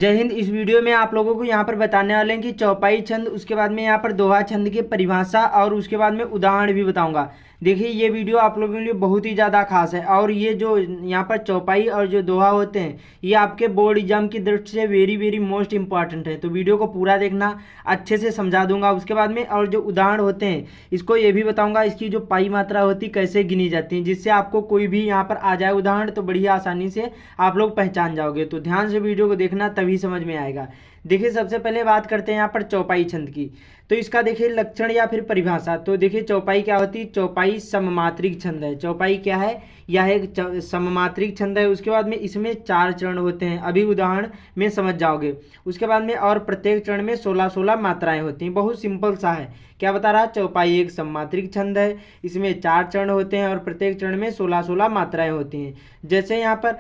जय हिंद। इस वीडियो में आप लोगों को यहाँ पर बताने वाले हैं कि चौपाई छंद, उसके बाद में यहाँ पर दोहा छंद की परिभाषा और उसके बाद में उदाहरण भी बताऊंगा। देखिए ये वीडियो आप लोगों के लिए बहुत ही ज़्यादा खास है और ये जो यहाँ पर चौपाई और जो दोहा होते हैं ये आपके बोर्ड एग्जाम की दृष्टि से वेरी वेरी मोस्ट इंपॉर्टेंट है। तो वीडियो को पूरा देखना, अच्छे से समझा दूंगा उसके बाद में। और जो उदाहरण होते हैं इसको ये भी बताऊंगा, इसकी जो पाई मात्रा होती है कैसे गिनी जाती है, जिससे आपको कोई भी यहाँ पर आ जाए उदाहरण तो बड़ी आसानी से आप लोग पहचान जाओगे। तो ध्यान से वीडियो को देखना तभी समझ में आएगा। देखिए सबसे पहले बात करते हैं यहाँ पर चौपाई छंद की। तो इसका देखिए लक्षण या फिर परिभाषा। तो देखिए चौपाई क्या होती है? चौपाई सममात्रिक छंद है। चौपाई क्या है? यह एक सममात्रिक छंद है। उसके बाद में इसमें 4 चरण होते हैं, अभी उदाहरण में समझ जाओगे। उसके बाद में और प्रत्येक चरण में 16-16 मात्राएं होती हैं। बहुत सिंपल सा है। क्या बता रहा? चौपाई एक सममात्रिक छंद है, इसमें 4 चरण होते हैं और प्रत्येक चरण में 16-16 मात्राएं होती हैं। जैसे यहाँ पर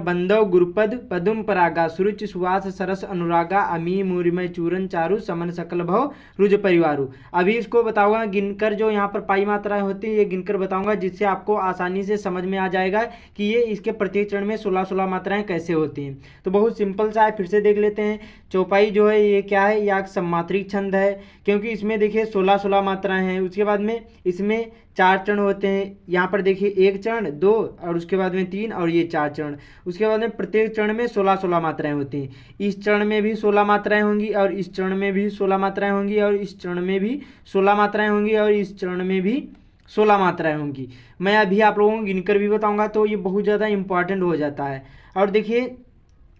बंदव गुरुपद पदुम परागा सुरुचि सुवास सरस अनुरागा अमी मूरिमय चूरन चारु समन सकल भव रुज परिवारु। अभी इसको बताऊंगा गिनकर, जो यहाँ पर पाई मात्राएं होती है ये गिनकर बताऊंगा, जिससे आपको आसानी से समझ में आ जाएगा कि ये इसके प्रत्येक चरण में 16-16 मात्राएं कैसे होती हैं। तो बहुत सिंपल सा है, फिर से देख लेते हैं। चौपाई जो है ये क्या है? यह एक सममात्रिक छंद है, क्योंकि इसमें देखिए 16-16 मात्राएं हैं। उसके बाद में इसमें 4 चरण होते हैं। यहाँ पर देखिए 1 चरण, 2 और उसके बाद में 3 और ये 4 चरण। उसके बाद में प्रत्येक चरण में 16-16 मात्राएं होती हैं। इस चरण में भी 16 मात्राएं होंगी और इस चरण में भी 16 मात्राएं होंगी और इस चरण में भी 16 मात्राएं होंगी और इस चरण में भी 16 मात्राएं होंगी। मैं अभी आप लोगों को गिनकर भी बताऊंगा, तो ये बहुत ज़्यादा इंपॉर्टेंट हो जाता है। और देखिए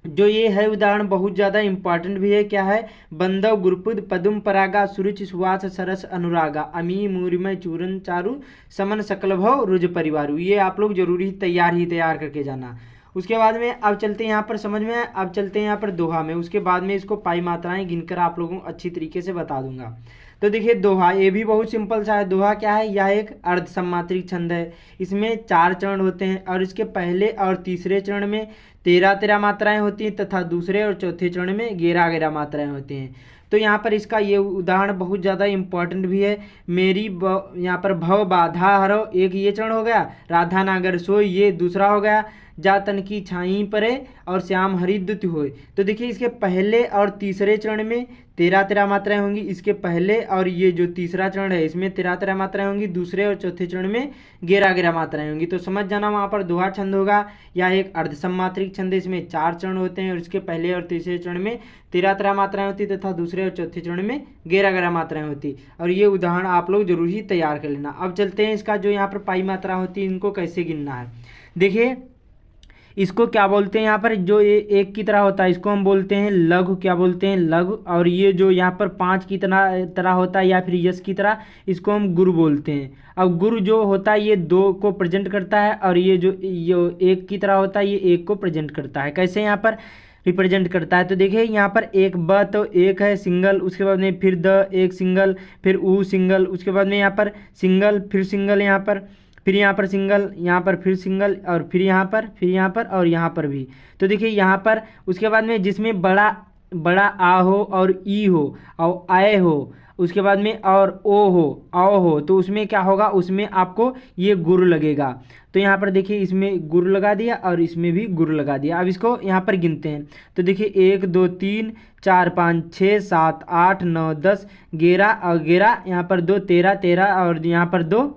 जो ये है उदाहरण बहुत ज़्यादा इंपॉर्टेंट भी है। क्या है? बंदव गुरुपुद पदुम परागा सुरुचि सुवास सरस अनुरागा अमी मूरिमय चूरन चारु समन सकल भव रुज परिवारु। ये आप लोग जरूरी तैयार करके जाना। उसके बाद में अब चलते हैं यहाँ पर, समझ में। अब चलते हैं यहाँ पर दोहा में। उसके बाद में इसको पाई मात्राएं गिनकर आप लोगों को अच्छी तरीके से बता दूंगा। तो देखिए दोहा ये भी बहुत सिंपल सा है। दोहा क्या है? यह एक अर्ध सम्मात्रिक छंद है। इसमें 4 चरण होते हैं और इसके पहले और तीसरे चरण में 13-13 मात्राएं होती हैं तथा दूसरे और चौथे चरण में 11-11 मात्राएं होती हैं। तो यहाँ पर इसका ये उदाहरण बहुत ज़्यादा इंपॉर्टेंट भी है। यहाँ पर भव बाधा हरो एक ये चरण हो गया, राधा नागर सोई ये दूसरा हो गया, जा तन की छाई परे और श्याम हरिद्युति होए। तो देखिए इसके पहले और तीसरे चरण में 13-13 मात्राएं होंगी। इसके पहले और ये जो तीसरा चरण है इसमें 13-13 मात्राएं होंगी। दूसरे और चौथे चरण में 11-11 मात्राएं होंगी। तो समझ जाना वहाँ पर दोहा छंद होगा। यह एक अर्धसम्मात्रिक छंद है। इसमें 4 चरण होते हैं और इसके पहले और तीसरे चरण में 13-13 मात्राएं होती तथा दूसरे और चौथे चरण में 11-11 मात्राएं होती। और ये उदाहरण आप लोग जरूर ही तैयार कर लेना। अब चलते हैं इसका जो यहाँ पर पाई मात्रा होती है इनको कैसे गिनना है। देखिए इसको क्या बोलते हैं? यहाँ पर जो ये एक की तरह होता है इसको हम बोलते हैं लघु। क्या बोलते हैं? लघु। और ये जो यहाँ पर 5 की तरह होता है या फिर यश की तरह, इसको हम गुरु बोलते हैं। अब गुरु जो होता है ये 2 को प्रेजेंट करता है और ये जो एक की तरह होता है ये 1 को प्रेजेंट करता है। कैसे यहाँ पर रिप्रेजेंट करता है? तो देखिए यहाँ पर एक ब तो एक है सिंगल, उसके बाद में फिर द एक सिंगल, फिर ऊ सिंगल, उसके बाद में यहाँ पर सिंगल, फिर सिंगल यहाँ पर, फिर यहाँ पर सिंगल, यहाँ पर फिर सिंगल और फिर यहाँ पर, फिर यहाँ पर और यहाँ पर भी। तो देखिए यहाँ पर उसके बाद में जिसमें बड़ा बड़ा आ हो और ई हो और आए हो, उसके बाद में और ओ हो आओ हो, तो उसमें क्या होगा? उसमें आपको ये गुरु लगेगा। तो यहाँ पर देखिए इसमें गुरु लगा दिया और इसमें भी गुरु लगा दिया। अब इसको यहाँ पर गिनते हैं। तो देखिए 1 2 3 4 5 6 7 8 9 10 11 और 11, यहाँ पर 2 13 13 और यहाँ पर 2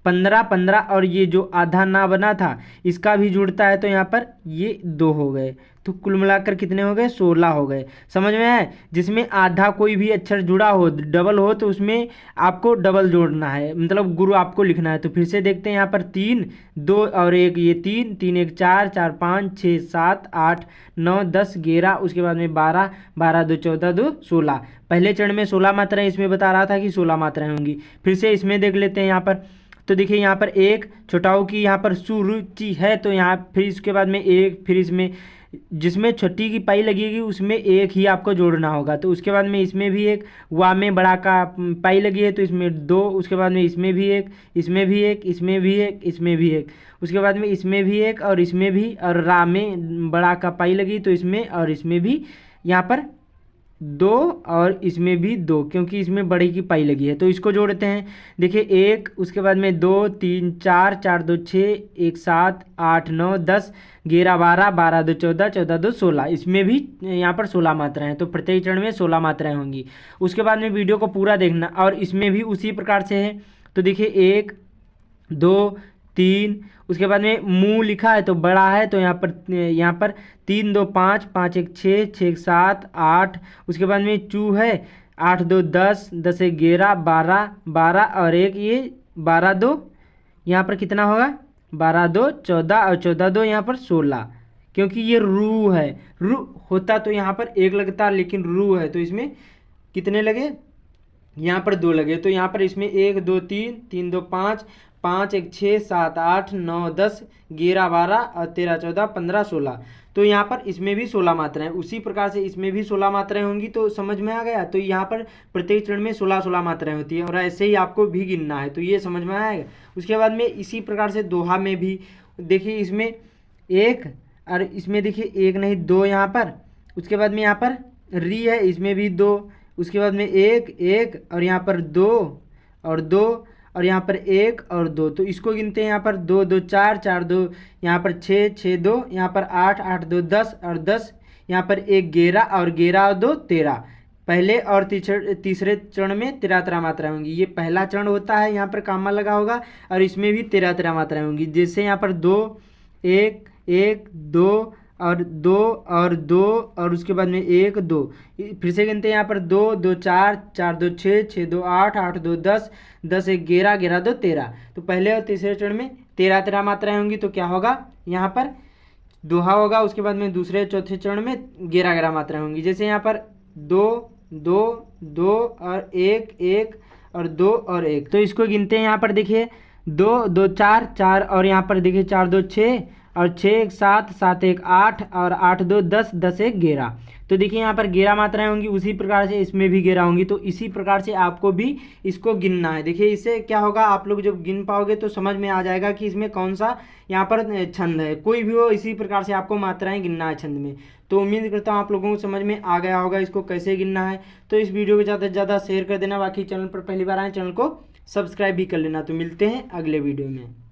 15 और ये जो आधा ना बना था इसका भी जुड़ता है तो यहाँ पर ये 2 हो गए। तो कुल मिलाकर कितने हो गए? 16 हो गए। समझ में है? जिसमें आधा कोई भी अक्षर जुड़ा हो, डबल हो, तो उसमें आपको डबल जोड़ना है, मतलब गुरु आपको लिखना है। तो फिर से देखते हैं यहाँ पर 3 2 और 1 ये 3 3 1 4 4 5 6 7 8 9 10 11, उसके बाद में 12 12 2 14 2 16। पहले चरण में 16 मात्राएं, इसमें बता रहा था कि 16 मात्राएं होंगी। फिर से इसमें देख लेते हैं यहाँ पर। तो देखिए यहाँ पर एक छोटाऊ की यहाँ पर सुरुचि है, तो यहाँ फिर इसके बाद में एक, फिर इसमें जिसमें छोटी की पाई लगेगी उसमें एक ही आपको जोड़ना होगा। तो उसके बाद में इसमें भी एक, वा में बड़ा का पाई लगी है तो इसमें 2, उसके बाद में इसमें भी एक, इसमें भी एक, इसमें भी एक, इसमें भी एक, उसके बाद में इसमें भी एक और इसमें भी, और रा में बड़ा का पाई लगी तो इसमें और इसमें भी यहाँ पर 2 और इसमें भी 2, क्योंकि इसमें बड़ी की पाई लगी है। तो इसको जोड़ते हैं। देखिए 1, उसके बाद में 2 3 4, 4 2 6, 1 7 8 9 10 11 12, 12 2 14, 14 2 16। इसमें भी यहाँ पर 16 मात्राएं हैं, तो प्रत्येक चरण में 16 मात्राएं होंगी। उसके बाद में वीडियो को पूरा देखना, और इसमें भी उसी प्रकार से है। तो देखिए 1 2 3, उसके बाद में मुंह लिखा है तो बड़ा है, तो यहाँ पर 3 2 5, 5 1 6, 6 1 7 8, उसके बाद में चू है 8 2 10, 10 1 11, 12 12 और 1 ये 12 2, यहाँ पर कितना होगा 12 2 14, और 14 2 यहाँ पर 16, क्योंकि ये रू है। रू होता तो यहाँ पर 1 लगता, लेकिन रू है तो इसमें कितने लगे, यहाँ पर 2 लगे। तो यहाँ पर इसमें 1 2 3, 3 2 5, 5 1 6 7 8 9 10 11 12 और 13 14 15 16। तो यहाँ पर इसमें भी 16 मात्राएं, उसी प्रकार से इसमें भी 16 मात्राएं होंगी। तो समझ में आ गया। तो यहाँ पर प्रत्येक चरण में 16 मात्राएं होती है, और ऐसे ही आपको भी गिनना है। तो ये समझ में आएगा। उसके बाद में इसी प्रकार से दोहा में भी देखिए, इसमें 1 और इसमें देखिए 1 नहीं 2 यहाँ पर। उसके बाद में यहाँ पर री है, इसमें भी 2, उसके बाद में 1 1 और यहाँ पर 2 और 2 और यहाँ पर 1 और 2। तो इसको गिनते हैं। यहाँ पर 2 2 4, 4 2, यहाँ पर 6 6 2, यहाँ पर 8 8 2 10 और 10, यहाँ पर 1 11 और 11 और 2 13। पहले और तीसरे चरण में 13 मात्राएं होंगी। ये पहला चरण होता है, यहाँ पर कामा लगा होगा, और इसमें भी 13 मात्राएं होंगी। जैसे यहाँ पर 2 1 1 2 और 2 और 2 और उसके बाद में 1 2, फिर से गिनते हैं। यहाँ पर 2 2 4, 4 2 6, 6 2 8, 8 2 10, 10 1 11, 11 2 13। तो पहले और तीसरे चरण में 13 मात्राएं होंगी। तो क्या होगा, यहाँ पर दोहा होगा। उसके बाद में दूसरे चौथे चरण में 11 मात्राएं होंगी। जैसे यहाँ पर 2 2 2 और 1 1 और 2 और 1। तो इसको गिनते हैं। यहाँ पर देखिए 2 2 4 4, और यहाँ पर देखिए 4 2 6 और 6 1 7, 7 1 8 और 8 2 10, 10 1 11। तो देखिए यहाँ पर 11 मात्राएं होंगी, उसी प्रकार से इसमें भी 11 होंगी। तो इसी प्रकार से आपको भी इसको गिनना है। देखिए इससे क्या होगा, आप लोग जब गिन पाओगे तो समझ में आ जाएगा कि इसमें कौन सा यहाँ पर छंद है। कोई भी हो, इसी प्रकार से आपको मात्राएं गिनना है छंद में। तो उम्मीद करता हूँ आप लोगों को समझ में आ गया होगा इसको कैसे गिनना है। तो इस वीडियो को ज़्यादा से ज़्यादा शेयर कर देना। बाकी चैनल पर पहली बार आए, चैनल को सब्सक्राइब भी कर लेना। तो मिलते हैं अगले वीडियो में।